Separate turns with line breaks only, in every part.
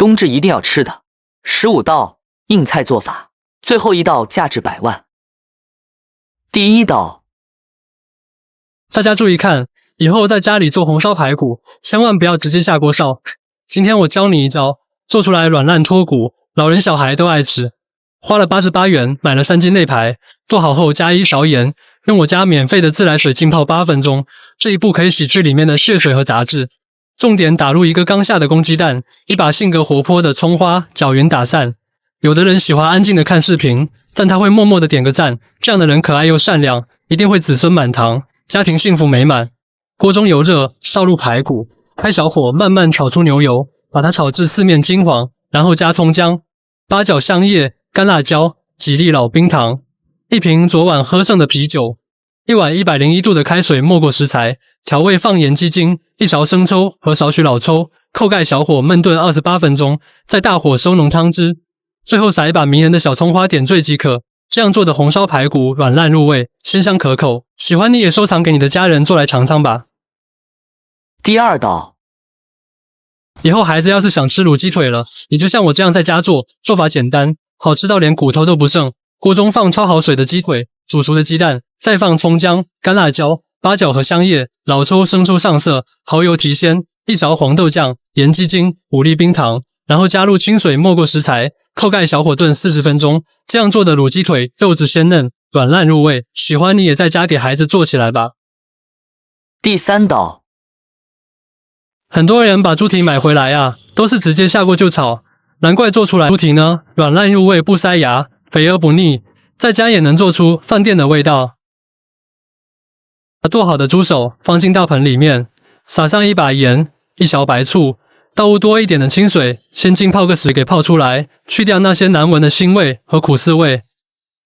冬至一定要吃的。15道硬菜做法，最后一道价值100万。第一道，
大家注意看，以后在家里做红烧排骨，千万不要直接下锅烧。今天我教你一招，做出来软烂脱骨，老人小孩都爱吃。花了88元买了3斤内排，剁好后加1勺盐，用我家免费的自来水浸泡8分钟。这一步可以洗去里面的血水和杂质。重点打入一个刚下的公鸡蛋，一把性格活泼的葱花搅匀打散。有的人喜欢安静的看视频，但他会默默的点个赞，这样的人可爱又善良，一定会子孙满堂，家庭幸福美满。锅中油热，倒入排骨，开小火慢慢炒出牛油，把它炒至四面金黄，然后加葱姜、八角、香叶、干辣椒、几粒老冰糖，一瓶昨晚喝剩的啤酒，一碗101度的开水没过食材，调味放盐鸡精、1勺生抽和少许老抽，扣盖小火焖炖28分钟，再大火收浓汤汁，最后撒一把迷人的小葱花点缀即可。这样做的红烧排骨软烂入味，鲜香可口，喜欢你也收藏给你的家人做来尝尝吧。
第二道，
以后孩子要是想吃卤鸡腿了，你就像我这样在家做，做法简单，好吃到连骨头都不剩。锅中放焯好水的鸡腿，煮熟的鸡蛋，再放葱姜、干辣椒、八角和香叶，老抽、生抽上色，蚝油提鲜，1勺黄豆酱，盐鸡精，5粒冰糖，然后加入清水没过食材，扣盖小火炖40分钟。这样做的卤鸡腿肉质鲜嫩，软烂入味，喜欢你也在家给孩子做起来吧。
第三道，
很多人把猪蹄买回来啊，都是直接下锅就炒，难怪做出来猪蹄呢，软烂入味不塞牙，肥而不腻，在家也能做出饭店的味道。把剁好的猪手放进大盆里面，撒上一把盐，1勺白醋，倒入多一点的清水，先浸泡个10给泡出来，去掉那些难闻的腥味和苦涩味。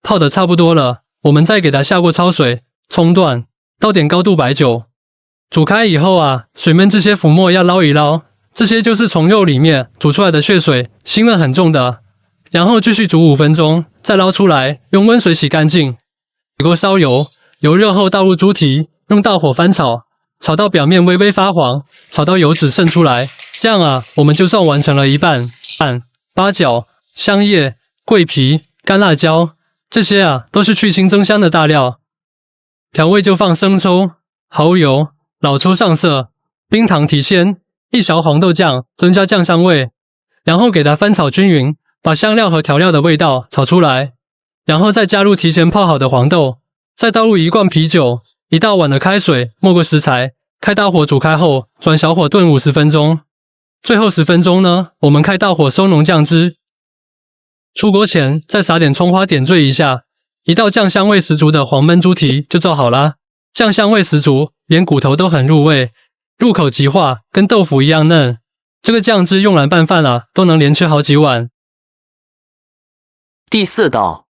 泡得差不多了，我们再给它下锅焯水，葱段，倒点高度白酒。煮开以后啊，水面这些浮沫要捞一捞，这些就是从肉里面煮出来的血水，腥味很重的。然后继续煮5分钟，再捞出来，用温水洗干净。起锅烧油，油热后倒入猪蹄，用大火翻炒，炒到表面微微发黄，炒到油脂渗出来。这样啊，我们就算完成了一半。八角、香叶、桂皮、干辣椒，这些啊都是去腥增香的大料。调味就放生抽、蚝油、老抽上色，冰糖提鲜，1勺黄豆酱增加酱香味，然后给它翻炒均匀，把香料和调料的味道炒出来，然后再加入提前泡好的黄豆，再倒入1罐啤酒，1大碗的开水没过食材，开大火煮开后转小火炖50分钟。最后10分钟呢，我们开大火收浓酱汁。出锅前再撒点葱花点缀一下，一道酱香味十足的黄焖猪蹄就做好啦。酱香味十足，连骨头都很入味，入口即化，跟豆腐一样嫩。这个酱汁用来拌饭啊，都能连吃好几碗。
第四道，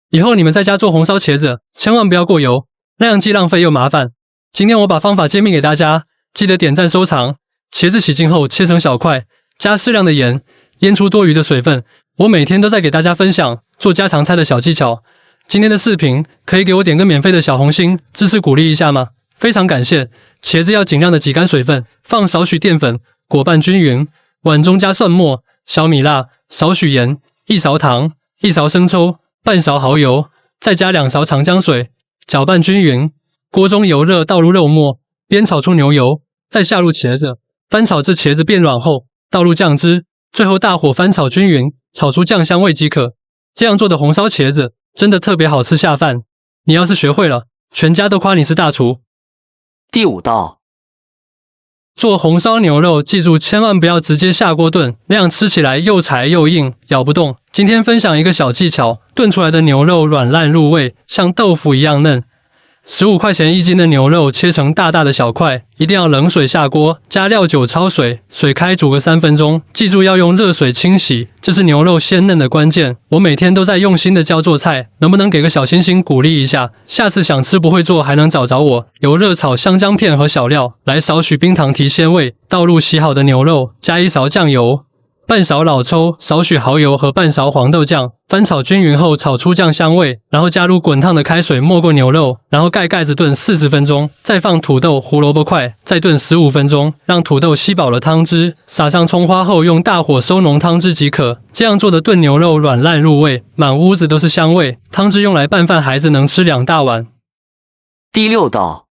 以后你们在家做红烧茄子，千万不要过油，那样既浪费又麻烦。今天我把方法揭秘给大家，记得点赞收藏。茄子洗净后切成小块，加适量的盐，腌出多余的水分。我每天都在给大家分享做家常菜的小技巧。今天的视频可以给我点个免费的小红心，支持鼓励一下吗？非常感谢。茄子要尽量的挤干水分，放少许淀粉，裹拌均匀。碗中加蒜末、小米辣、少许盐、1勺糖、1勺生抽、半勺蚝油，再加2勺长姜水，搅拌均匀。锅中油热，倒入肉末，煸炒出牛油，再下入茄子，翻炒至茄子变软后，倒入酱汁，最后大火翻炒均匀，炒出酱香味即可。这样做的红烧茄子真的特别好吃下饭，你要是学会了，全家都夸你是大厨。
第5道，
做红烧牛肉，记住千万不要直接下锅炖，那样吃起来又柴又硬，咬不动。今天分享一个小技巧，炖出来的牛肉软烂入味，像豆腐一样嫩。15块钱1斤的牛肉切成大大的小块，一定要冷水下锅，加料酒焯水，水开煮个3分钟，记住要用热水清洗，这是牛肉鲜嫩的关键。我每天都在用心的教做菜，能不能给个小星星鼓励一下？下次想吃不会做还能找着我。油热炒香姜片和小料，来少许冰糖提鲜味，倒入洗好的牛肉，加1勺酱油，半勺老抽，少许蚝油和半勺黄豆酱，翻炒均匀后炒出酱香味，然后加入滚烫的开水没过牛肉，然后盖盖子炖40分钟，再放土豆、胡萝卜块，再炖15分钟，让土豆吸饱了汤汁，撒上葱花后用大火收浓汤汁即可。这样做的炖牛肉软烂入味，满屋子都是香味，汤汁用来拌饭，孩子能吃2大碗。
第6道，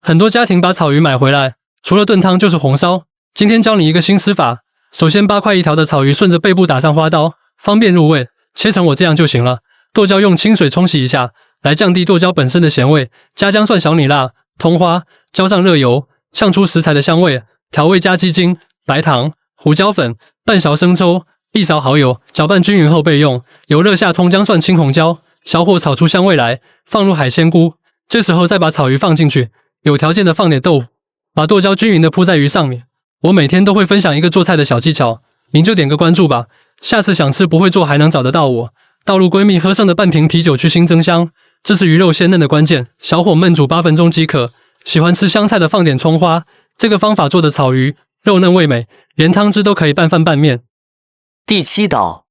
很多家庭把草鱼买回来，除了炖汤就是红烧。今天教你一个新吃法。首先8块1条的草鱼顺着背部打上花刀，方便入味，切成我这样就行了。剁椒用清水冲洗一下，来降低剁椒本身的咸味。加姜蒜、小米辣、通花，浇上热油，呛出食材的香味。调味加鸡精、白糖、胡椒粉、半勺生抽、1勺蚝油，搅拌均匀后备用。油热下通姜蒜、青红椒，小火炒出香味来，放入海鲜菇。这时候再把草鱼放进去，有条件的放点豆腐，把剁椒均匀的铺在鱼上面。我每天都会分享一个做菜的小技巧，您就点个关注吧。下次想吃不会做还能找得到我。倒入闺蜜喝剩的半瓶啤酒去腥增香，这是鱼肉鲜嫩的关键。小火焖煮8分钟即可。喜欢吃香菜的放点葱花。这个方法做的草鱼肉嫩味美，连汤汁都可以拌饭拌面。
第7道，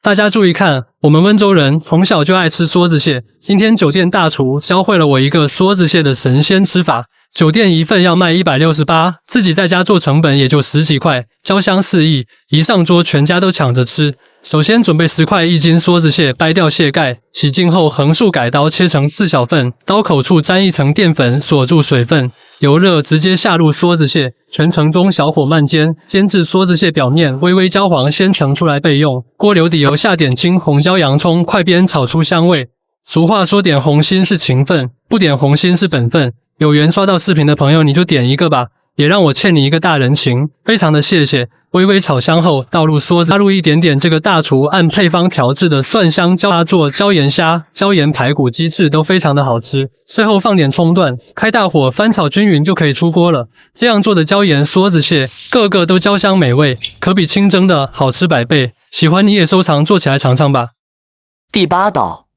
大家注意看，我们温州人从小就爱吃梭子蟹。今天酒店大厨教会了我一个梭子蟹的神仙吃法。酒店一份要卖168，自己在家做成本也就10几块，焦香四溢，一上桌全家都抢着吃。首先准备10块1斤梭子蟹，掰掉蟹盖，洗净后横竖改刀切成4小份，刀口处沾一层淀粉锁住水分。油热直接下入梭子蟹，全程中小火慢煎，煎至梭子蟹表面微微焦黄，先盛出来备用。锅留底油下点青红椒、洋葱，快煸炒出香味。俗话说点红心是情分，不点红心是本分。有缘刷到视频的朋友你就点一个吧，也让我欠你一个大人情，非常的谢谢。微微炒香后倒入梭子，加入一点点这个大厨按配方调制的蒜香椒辣做椒盐虾、椒盐排骨、鸡翅都非常的好吃。最后放点葱段，开大火翻炒均匀就可以出锅了。这样做的椒盐梭子蟹个个都焦香美味，可比清蒸的好吃100倍。喜欢你也收藏做起来尝尝吧。
第8道，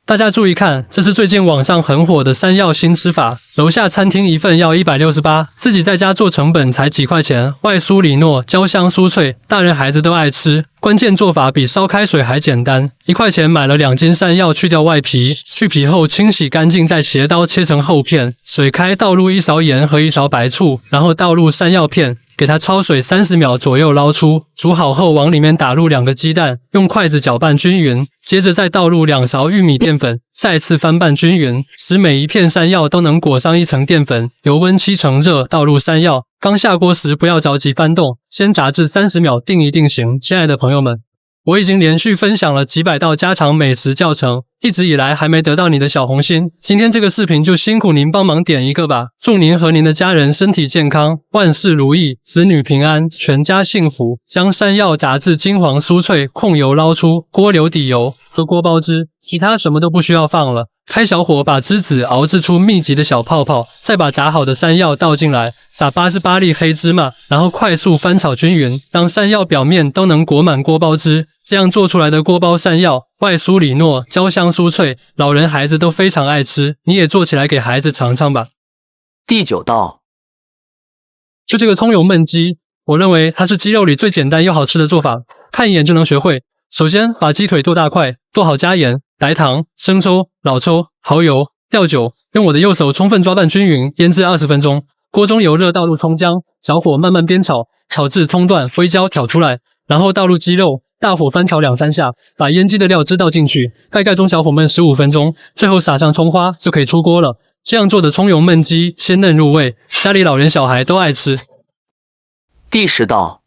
大家注意看，这是最近网上很火的山药新吃法。楼下餐厅一份要168，自己在家做成本才几块钱，外酥里糯，焦香酥脆，大人孩子都爱吃。关键做法比烧开水还简单，1块钱买了2斤山药，去掉外皮，去皮后清洗干净，再斜刀切成厚片。水开倒入1勺盐和1勺白醋，然后倒入山药片，给它焯水30秒左右捞出。煮好后往里面打入2个鸡蛋，用筷子搅拌均匀，接着再倒入2勺玉米淀粉，再次翻拌均匀，使每一片山药都能裹上一层淀粉。油温7成热，倒入山药。刚下锅时不要着急翻动，先炸至30秒定一定型。亲爱的朋友们，我已经连续分享了几百道家常美食教程，一直以来还没得到你的小红心，今天这个视频就辛苦您帮忙点一个吧。祝您和您的家人身体健康，万事如意，子女平安，全家幸福。将山药炸至金黄酥脆，控油捞出，锅留底油和锅包汁，其他什么都不需要放了。开小火把汁子熬制出密集的小泡泡，再把炸好的山药倒进来，撒88粒黑芝麻，然后快速翻炒均匀，让山药表面都能裹满锅包汁。这样做出来的锅包山药，外酥里糯，焦香酥脆，老人孩子都非常爱吃，你也做起来给孩子尝尝吧。
第9道，
就这个葱油焖鸡，我认为它是鸡肉里最简单又好吃的做法，看一眼就能学会。首先把鸡腿剁大块，剁好加盐、白糖、生抽、老抽、蚝油、料酒，用我的右手充分抓拌均匀，腌制20分钟。锅中油热，倒入葱姜，小火慢慢煸炒，炒至葱段灰焦挑出来，然后倒入鸡肉，大火翻炒2-3下，把腌鸡的料汁倒进去，盖中小火焖15分钟，最后撒上葱花就可以出锅了。这样做的葱油焖鸡鲜嫩入味，家里老人小孩都爱吃。
第10道，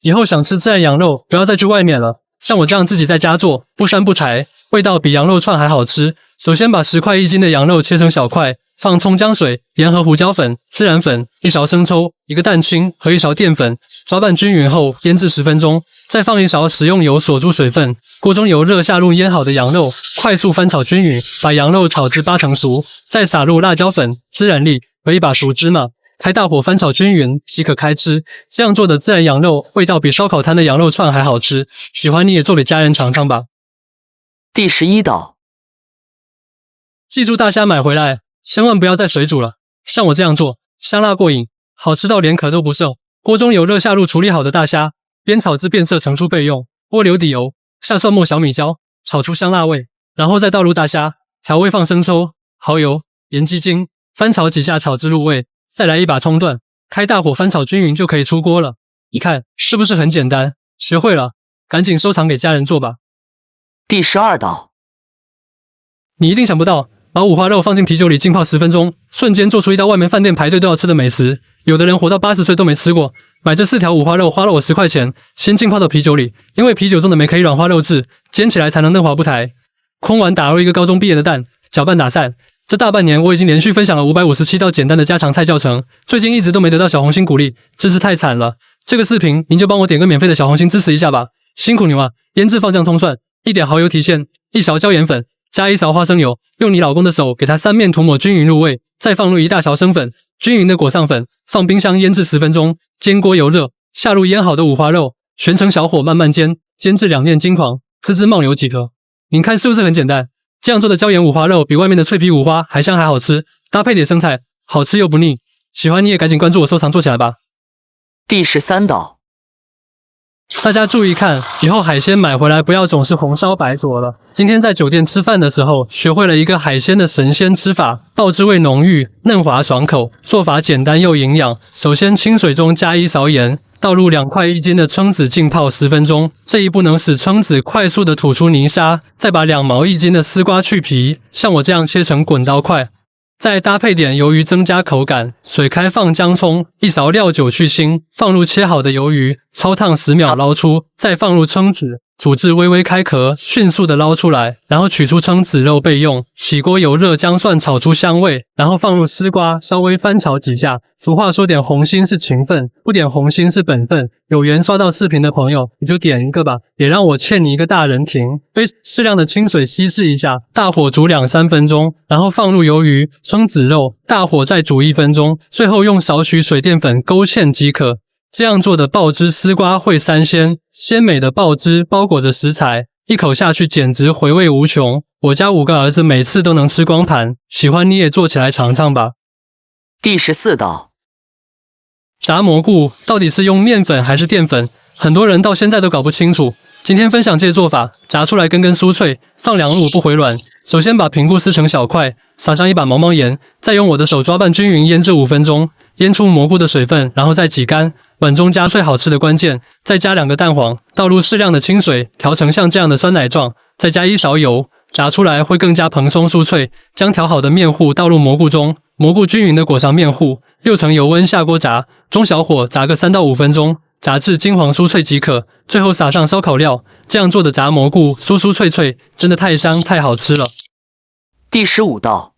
以后想吃自然羊肉，不要再去外面了，像我这样自己在家做，不膻不柴，味道比羊肉串还好吃。首先把10块1斤的羊肉切成小块，放葱姜水、盐和胡椒粉、孜然粉、1勺生抽、1个蛋清和1勺淀粉，抓拌均匀后腌制10分钟，再放1勺食用油锁住水分。锅中油热，下入腌好的羊肉，快速翻炒均匀，把羊肉炒至8成熟，再撒入辣椒粉、孜然粒和1把熟芝麻，开大火翻炒均匀即可开吃。这样做的自然羊肉味道比烧烤摊的羊肉串还好吃，喜欢你也做给家人尝尝吧。
第11道，
记住大虾买回来千万不要再水煮了，像我这样做香辣过瘾，好吃到连壳都不剩。锅中油热下入处理好的大虾，煸炒至变色盛出备用。锅留底油，下蒜末小米椒，炒出香辣味，然后再倒入大虾，调味放生抽、蚝油、盐鸡精，翻炒几下炒至入味，再来一把葱段，开大火翻炒均匀就可以出锅了。你看是不是很简单？学会了，赶紧收藏给家人做吧。
第12道，
你一定想不到，把五花肉放进啤酒里浸泡10分钟，瞬间做出一道外面饭店排队都要吃的美食。有的人活到80岁都没吃过。买这4条五花肉花了我10块钱，先浸泡到啤酒里，因为啤酒中的酶可以软化肉质，煎起来才能嫩滑不柴。空碗打入一个高中毕业的蛋，搅拌打散。这大半年我已经连续分享了557道简单的家常菜教程，最近一直都没得到小红心鼓励，真是太惨了。这个视频您就帮我点个免费的小红心支持一下吧，辛苦你了。腌制放酱葱蒜，一点蚝油提鲜，一勺椒盐粉，加1勺花生油，用你老公的手给它3面涂抹均匀入味，再放入1大勺生粉，均匀的裹上粉，放冰箱腌制10分钟。煎锅油热，下入腌好的五花肉，全程小火慢慢煎，煎至两面金黄，滋滋冒油即可。您看是不是很简单？这样做的椒盐五花肉比外面的脆皮五花还香还好吃，搭配点生菜，好吃又不腻。喜欢你也赶紧关注我收藏做起来吧。
第13道，
大家注意看，以后海鲜买回来不要总是红烧白灼了。今天在酒店吃饭的时候，学会了一个海鲜的神仙吃法，爆汁味浓郁，嫩滑爽口，做法简单又营养。首先清水中加1勺盐，倒入2块1斤的蛏子浸泡10分钟，这一步能使蛏子快速的吐出泥沙。再把2毛1斤的丝瓜去皮，像我这样切成滚刀块。再搭配点鱿鱼增加口感，水开放姜葱，1勺料酒去腥，放入切好的鱿鱼，焯烫10秒捞出，再放入蛏子，煮至微微开壳，迅速的捞出来，然后取出蛏子肉备用。起锅油热，姜蒜炒出香味，然后放入丝瓜，稍微翻炒几下。俗话说点红心是情分，不点红心是本分。有缘刷到视频的朋友，你就点一个吧，也让我欠你一个大人情。适量的清水稀释一下，大火煮2-3分钟，然后放入鱿鱼、蛏子肉，大火再煮1分钟，最后用少许水淀粉勾芡即可。这样做的爆汁丝瓜会3鲜，鲜美的爆汁包裹着食材，一口下去简直回味无穷。我家5个儿子每次都能吃光盘，喜欢你也做起来尝尝吧。
第14道，
炸蘑菇到底是用面粉还是淀粉？很多人到现在都搞不清楚。今天分享这做法，炸出来根根酥脆，放2入不回软。首先把平菇撕成小块，撒上1把毛毛盐，再用我的手抓拌均匀腌制5分钟，腌出蘑菇的水分，然后再挤干。碗中加最好吃的关键，再加2个蛋黄，倒入适量的清水，调成像这样的酸奶状，再加1勺油，炸出来会更加蓬松酥脆。将调好的面糊倒入蘑菇中，蘑菇均匀的裹上面糊，6成油温下锅炸，中小火炸个3到5分钟，炸至金黄酥脆即可。最后撒上烧烤料，这样做的炸蘑菇酥酥脆脆，真的太香太好吃了。
第15道，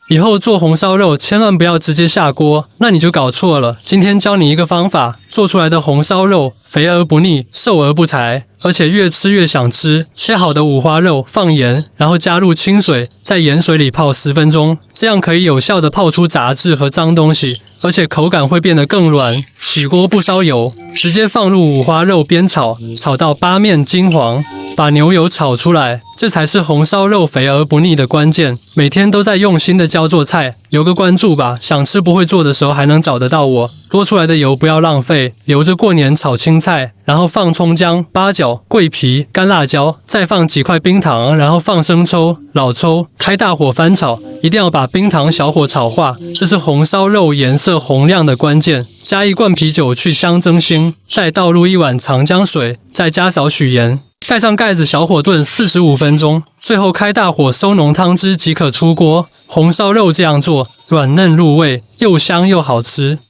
以后做红烧肉千万不要直接下锅，那你就搞错了。今天教你一个方法，做出来的红烧肉肥而不腻，瘦而不柴，而且越吃越想吃。切好的五花肉放盐，然后加入清水，在盐水里泡10分钟，这样可以有效的泡出杂质和脏东西，而且口感会变得更软。起锅不烧油，直接放入五花肉煸炒，炒到8面金黄，把牛油炒出来，这才是红烧肉肥而不腻的关键。每天都在用心的教做菜，留个关注吧，想吃不会做的时候还能找得到我。多出来的油不要浪费，留着过年炒青菜，然后放葱姜、八角、桂皮、干辣椒，再放几块冰糖，然后放生抽、老抽，开大火翻炒，一定要把冰糖小火炒化，这是红烧肉颜色红亮的关键。加1罐啤酒去香增腥，再倒入1碗长江水，再加少许盐，盖上盖子小火炖45分钟，最后开大火收浓汤汁即可出锅。红烧肉这样做，软嫩入味，又香又好吃。